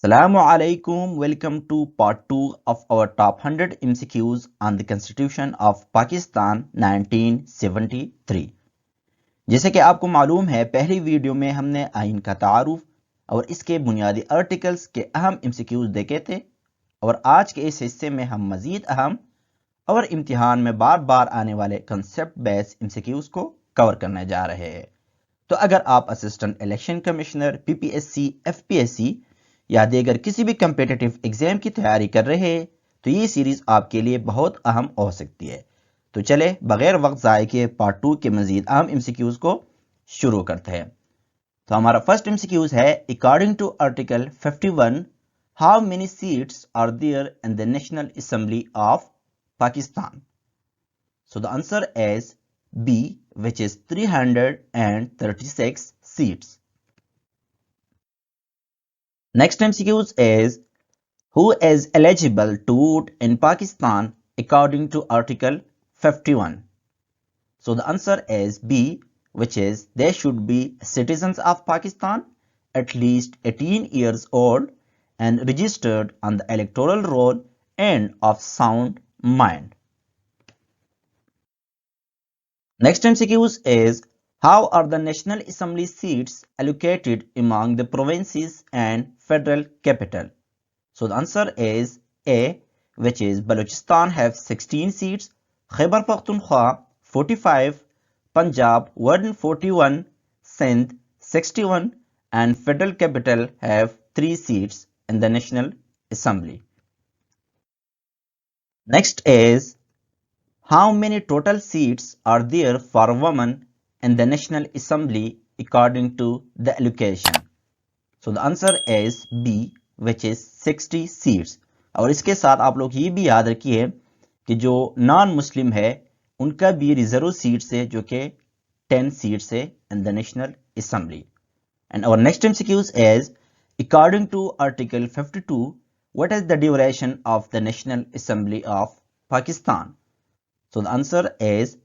Assalamu alaikum. Welcome to part 2 of our top 100 MCQs on the Constitution of Pakistan 1973. जैसे कि आपको मालूम है, पहली वीडियो में हमने आइन का तारुफ और इसके बुनियादी आर्टिकल्स के अहम MCQs देखे थे और आज के इस हिस्से में हम मजीद अहम और इम्तिहान में बार बार आने वाले कंसेप्ट बेस्ड MCQs को कवर करने जा रहे हैं। तो अगर आप assistant election commissioner PPSC, FPSC या दीगर किसी भी कम्पिटिटिव एग्जाम की तैयारी कर रहे हैं तो ये सीरीज आपके लिए बहुत अहम हो सकती है। तो चले बगैर वक्त ज़ाय के पार्ट 2 के मजीद अहम MCQs को शुरू करते हैं। तो हमारा फर्स्ट MCQs है, according to article 51 how many seats are there in the National Assembly of Pakistan. So the answer is B, which is 336 seats. Next MCQs is, who is eligible to vote in Pakistan according to Article 51? So the answer is B, which is they should be citizens of Pakistan, at least 18 years old and registered on the electoral roll and of sound mind. Next MCQs is, how are the National Assembly seats allocated among the provinces and federal capital? So the answer is A, which is Balochistan have 16 seats, Khyber Pakhtunkhwa 45, Punjab 141, Sindh 61 and federal capital have 3 seats in the National Assembly. Next is, how many total seats are there for women in the National Assembly according to the allocation? So the answer is B, which is 60 seats. और इसके साथ आप लोग ये भी याद रखिए कि जो नॉन मुस्लिम है उनका भी रिजर्व सीट्स है जो कि 10 सीट्स है in the National Assembly. And our next MCQs is, according to Article 52, what is the duration of the National Assembly of Pakistan? So the answer is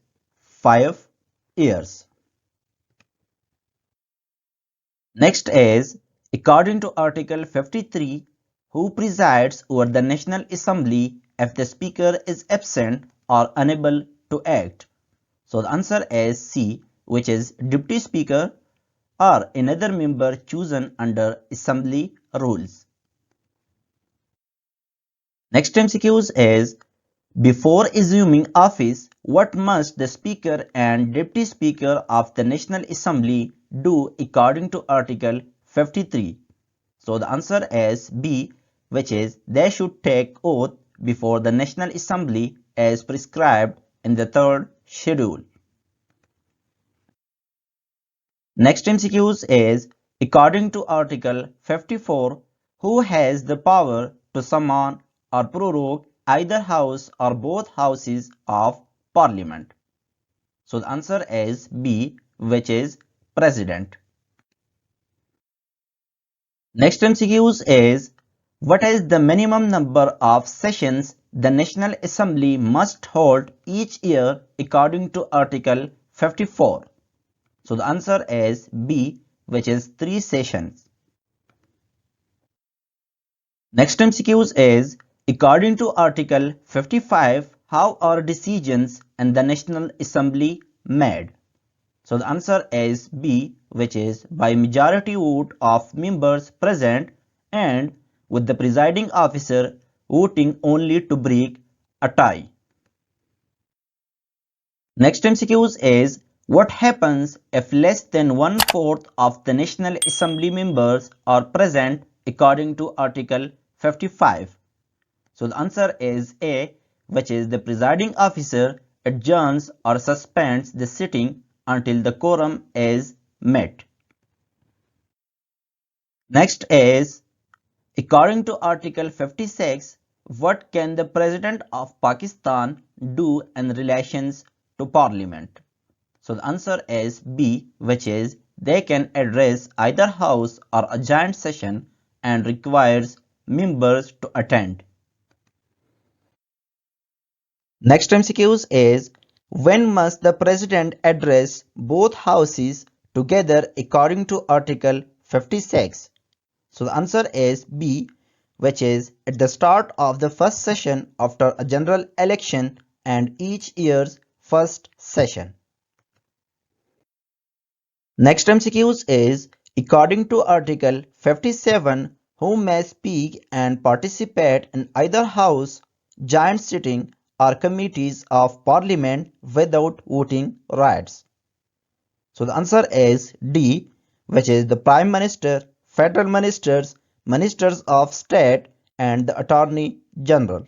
5 years. Next is, according to Article 53, who presides over the National Assembly if the Speaker is absent or unable to act? So the answer is C, which is Deputy Speaker or another member chosen under Assembly rules. Next MCQs is, before assuming office, what must the Speaker and Deputy Speaker of the National Assembly do according to Article 53? So the answer is B, which is they should take oath before the National Assembly as prescribed in the 3rd schedule. Next MCQs is, according to Article 54, who has the power to summon or prorogue either house or both houses of Parliament? So the answer is B, which is President. Next MCQs is, what is the minimum number of sessions the National Assembly must hold each year according to Article 54? So the answer is B, which is 3 sessions. Next MCQs is, according to Article 55, how are decisions in the National Assembly made? So the answer is B, which is by majority vote of members present and with the presiding officer voting only to break a tie. Next MCQs is, what happens if less than 1/4 of the National Assembly members are present according to Article 55? So the answer is A, which is the presiding officer adjourns or suspends the sitting until the quorum is met. Next is, according to Article 56, what can the President of Pakistan do in relations to Parliament? So the answer is B, which is they can address either house or a joint session and requires members to attend. Next MCQs is, when must the President address both houses together according to Article 56? So the answer is B, which is at the start of the first session after a general election and each year's first session. Next MCQs is, according to Article 57, who may speak and participate in either house, joint sitting or committees of Parliament without voting rights. So the answer is D, which is the Prime Minister, Federal Ministers, Ministers of State and the Attorney General.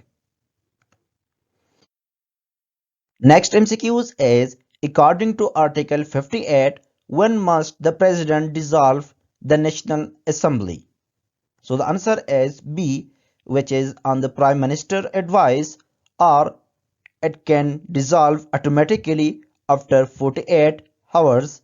Next MCQs is, according to Article 58, when must the President dissolve the National Assembly? So the answer is B, which is on the Prime Minister advice, or it can dissolve automatically after 48 hours.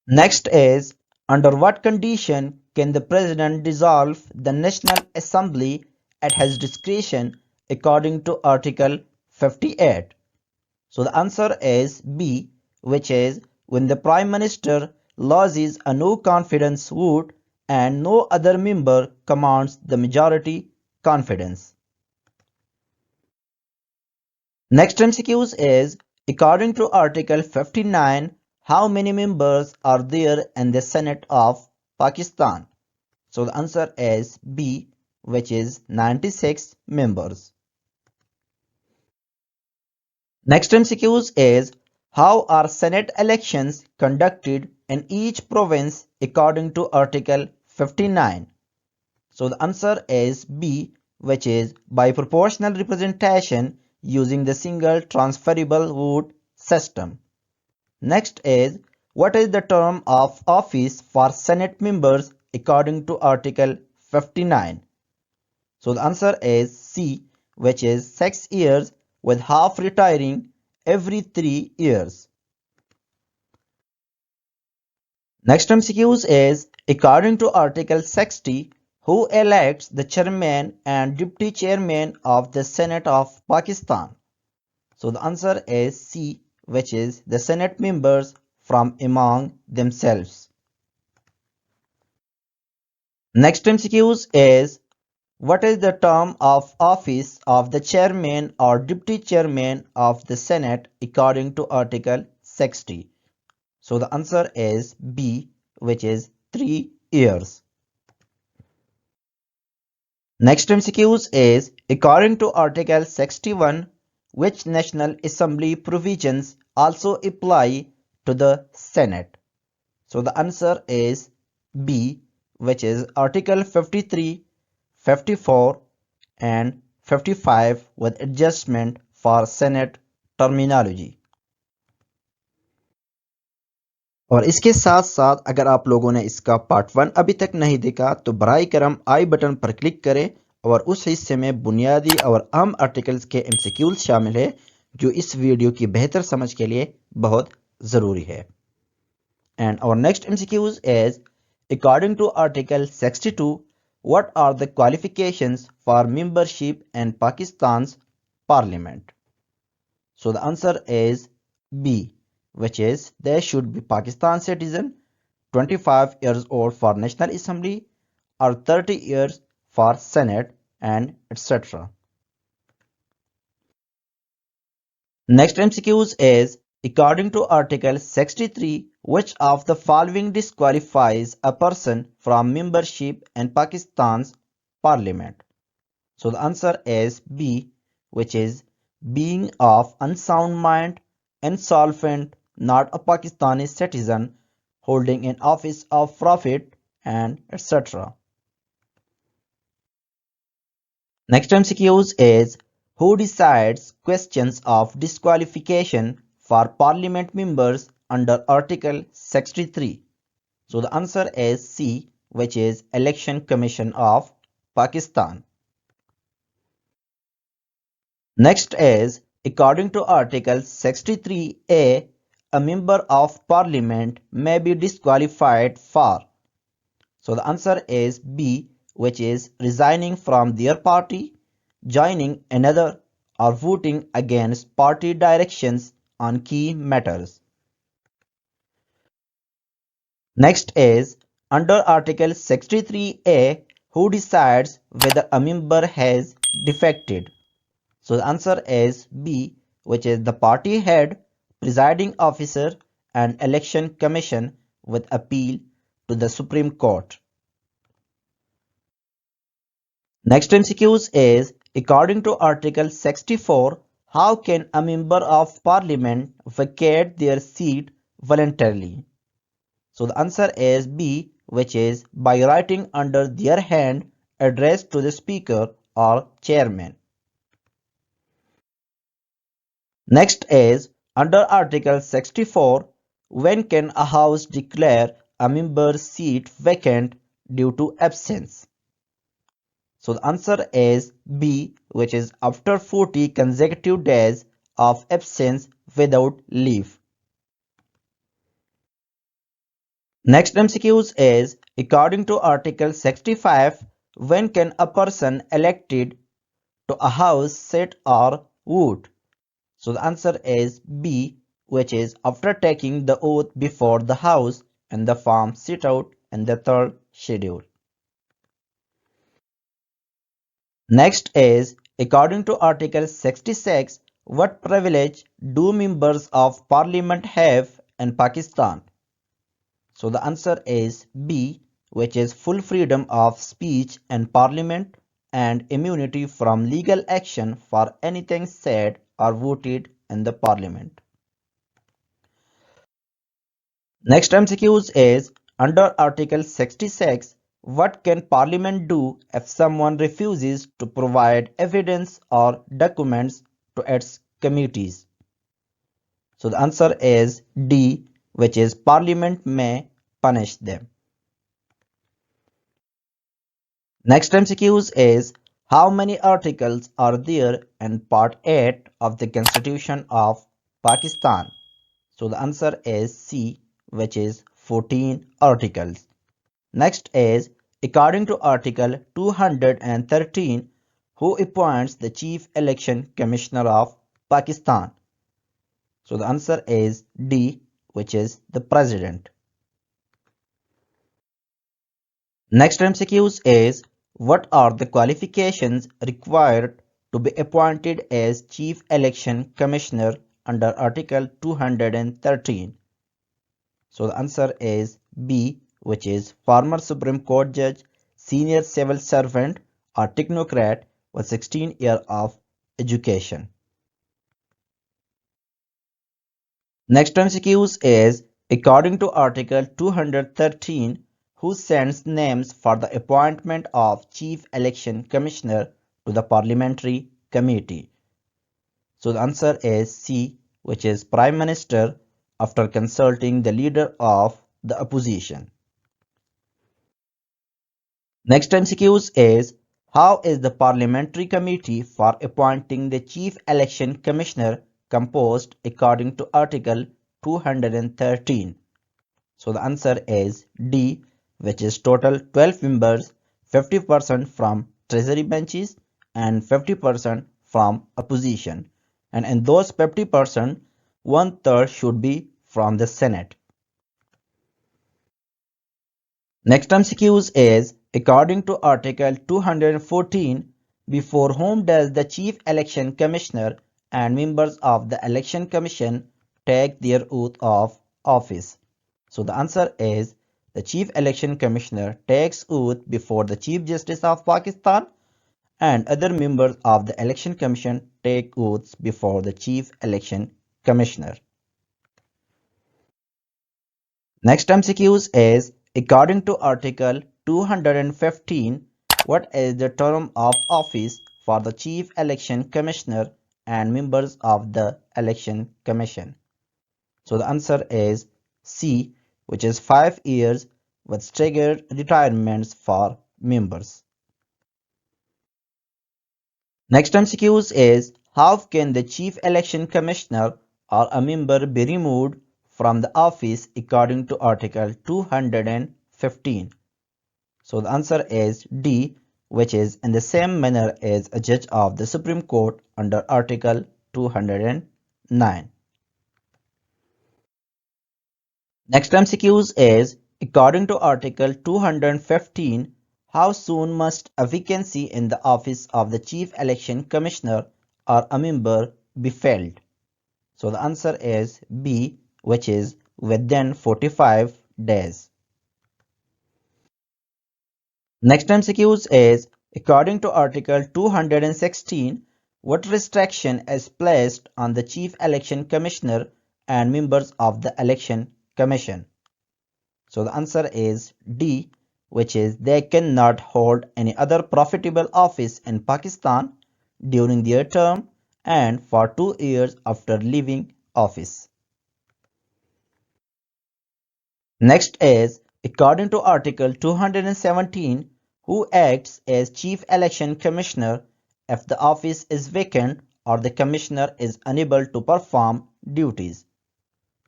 Next is, under what condition can the President dissolve the National Assembly at his discretion according to Article 58? So the answer is B, which is when the Prime Minister lodges a no confidence vote and no other member commands the majority confidence. Next MCQs is, according to Article 59, how many members are there in the Senate of Pakistan? So the answer is B, which is 96 members. Next MCQs is, how are Senate elections conducted in each province according to Article 59? So the answer is B, which is by proportional representation using the single transferable vote system. Next is, what is the term of office for Senate members according to Article 59? So the answer is C, which is 6 years with half retiring every 3 years. Next MCQs is, according to Article 60, who elects the chairman and deputy chairman of the Senate of Pakistan? So the answer is C, which is the Senate members from among themselves. Next MCQs is, what is the term of office of the chairman or deputy chairman of the Senate according to Article 60? So the answer is B, which is 3 years. Next MCQs is, according to Article 61, which National Assembly provisions also apply to the Senate? So the answer is B, which is Article 53, 54 and 55 with adjustment for Senate terminology. और इसके साथ साथ अगर आप लोगों ने इसका part 1 अभी तक नहीं देखा तो बराए करम आई बटन पर क्लिक करें और उस हिस्से में बुनियादी और अहम आर्टिकल्स के एमसीक्यूज शामिल है जो इस वीडियो की बेहतर समझ के लिए बहुत ज़रूरी है. And our next MCQs is, according to Article 62, what are the qualifications for membership in Pakistan's Parliament? So the answer is B, which is they should be Pakistan citizen, 25 years old for National Assembly or 30 years for Senate and etc. Next MCQs is, according to Article 63, which of the following disqualifies a person from membership in Pakistan's Parliament? So the answer is B, which is being of unsound mind, insolvent, not a Pakistani citizen, holding an office of profit, and etc. Next MCQs is, who decides questions of disqualification for Parliament members under Article 63? So the answer is C, which is Election Commission of Pakistan. Next is, according to Article 63A, a member of Parliament may be disqualified for. So the answer is B, which is resigning from their party, joining another, or voting against party directions on key matters. Next is, under Article 63A, who decides whether a member has defected? So the answer is B, which is the party head, presiding officer, and election commission with appeal to the Supreme Court. Next MCQs is, according to Article 64, how can a member of parliament vacate their seat voluntarily? So the answer is B, which is by writing under their hand addressed to the speaker or chairman. Next is, under Article 64, when can a house declare a member's seat vacant due to absence? So the answer is B, which is after 40 consecutive days of absence without leave. Next MCQs is, according to Article 65, when can a person elected to a house sit or vote? So the answer is B, which is after taking the oath before the House and the form set out in the third schedule. Next is, according to Article 66, what privilege do members of Parliament have in Pakistan? So the answer is B, which is full freedom of speech in Parliament and immunity from legal action for anything said or voted in the Parliament. Next MCQs is, under Article 66, what can Parliament do if someone refuses to provide evidence or documents to its committees? So the answer is D, which is Parliament may punish them. Next MCQs is, how many articles are there in Part 8 of the Constitution of Pakistan? So the answer is C, which is 14 articles. Next is, according to Article 213, who appoints the Chief Election Commissioner of Pakistan? So the answer is D, which is the President. Next MCQs is, what are the qualifications required to be appointed as Chief Election Commissioner under Article 213? So the answer is B, which is former Supreme Court judge, senior civil servant, or technocrat with 16 years of education. Next MCQs is, according to Article 213, who sends names for the appointment of Chief Election Commissioner to the Parliamentary Committee? So the answer is C, which is Prime Minister after consulting the leader of the opposition. Next MCQs is, how is the Parliamentary Committee for appointing the Chief Election Commissioner composed according to Article 213? So the answer is D, which is total 12 members, 50% from Treasury benches and 50% from opposition. And in those 50%, 1/3 should be from the Senate. Next MCQs is, according to Article 214, before whom does the Chief Election Commissioner and members of the Election Commission take their oath of office? So the answer is, the Chief Election Commissioner takes oath before the Chief Justice of Pakistan, and other members of the Election Commission take oaths before the Chief Election Commissioner. Next MCQs is, according to Article 215, what is the term of office for the Chief Election Commissioner and members of the Election Commission? So the answer is C, which is 5 years with staggered retirements for members. Next MCQs is, how can the Chief Election Commissioner or a member be removed from the office according to Article 215? So the answer is D, which is in the same manner as a judge of the Supreme Court under Article 209. Next MCQs is, according to Article 215, how soon must a vacancy in the office of the Chief Election Commissioner or a member be filled? So the answer is B, which is within 45 days. Next MCQs is, according to Article 216, what restriction is placed on the Chief Election Commissioner and members of the Election Commission? So the answer is D, which is they cannot hold any other profitable office in Pakistan during their term and for 2 years after leaving office. Next is, according to Article 217, who acts as Chief Election Commissioner if the office is vacant or the Commissioner is unable to perform duties?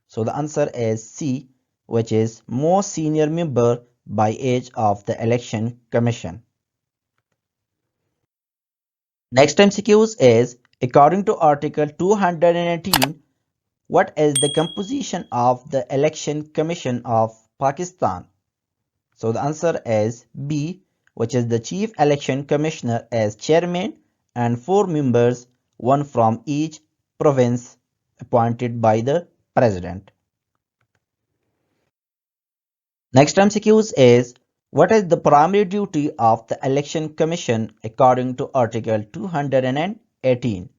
So the answer is C, which is most senior member by age of the Election Commission. Next MCQs is, according to Article 218, what is the composition of the Election Commission of Pakistan? So the answer is B, which is the Chief Election Commissioner as chairman and 4 members, one from each province, appointed by the President. Next MCQs is, what is the primary duty of the Election Commission according to Article 218?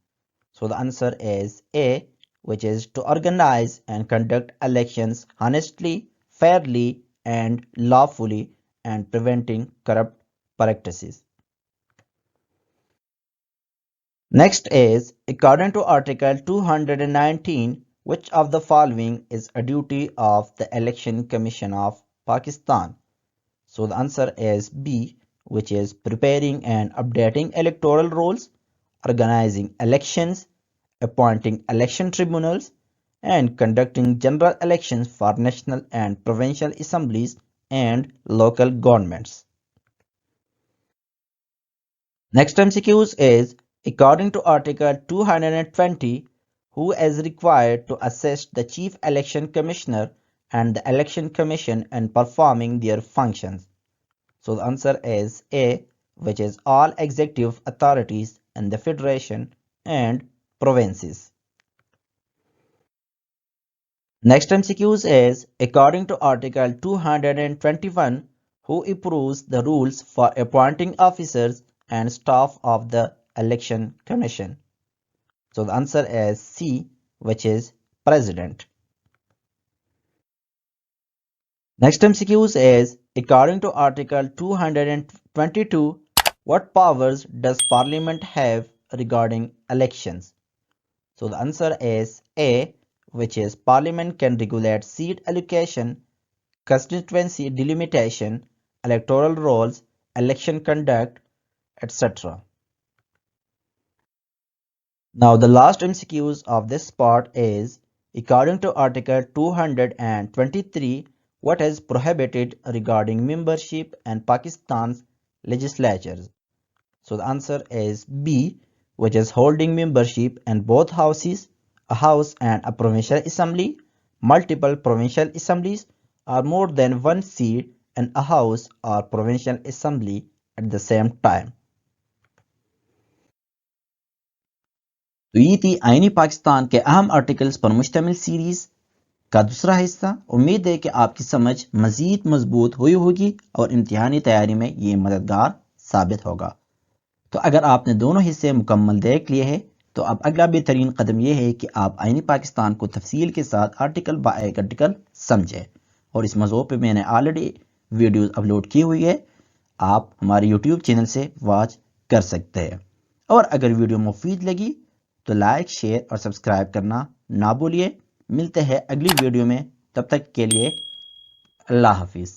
So the answer is A, which is to organize and conduct elections honestly, fairly, and lawfully, and preventing corrupt practices. Next is, according to Article 219, which of the following is a duty of the Election Commission of Pakistan? So the answer is B, which is preparing and updating electoral rolls, organizing elections, appointing election tribunals, and conducting general elections for national and provincial assemblies and local governments. Next MCQs is, according to Article 220, who is required to assist the Chief Election Commissioner and the Election Commission in performing their functions? So the answer is A, which is all executive authorities in the Federation and provinces. Next MCQs is, according to Article 221, who approves the rules for appointing officers and staff of the Election Commission? So the answer is C, which is President. Next MCQs is, according to Article 222, what powers does Parliament have regarding elections? So the answer is A, which is Parliament can regulate seat allocation, constituency delimitation, electoral rolls, election conduct, etc. Now the last MCQs of this part is, according to Article 223, what is prohibited regarding membership in Pakistan's legislatures? So the answer is B, which is holding membership in both houses, a house and a provincial assembly, multiple provincial assemblies, or more than one seat in a house or provincial assembly at the same time. तो ये थी आईनी पाकिस्तान के अहम articles पर मुश्तमिल series का दूसरा हिस्सा। उम्मीद है कि आपकी समझ मजीद मजबूत हुई होगी और इम्तिहानी तैयारी में ये मददगार साबित होगा। तो अगर आपने दोनों हिस्से मुकम्मल देख लिए हैं तो अब अगला बेहतरीन कदम यह है कि आप आईनी पाकिस्तान को तफसील के साथ आर्टिकल बाय आर्टिकल समझें। और इस मौजू पे मैंने ऑलरेडी वीडियोस अपलोड की हुई है, आप हमारे यूट्यूब चैनल से वॉच कर सकते हैं। और अगर वीडियो मुफीद लगी तो लाइक, शेयर और सब्सक्राइब करना ना भूलिए। मिलते हैं अगली वीडियो में, तब तक के लिए अल्लाह हाफिज़।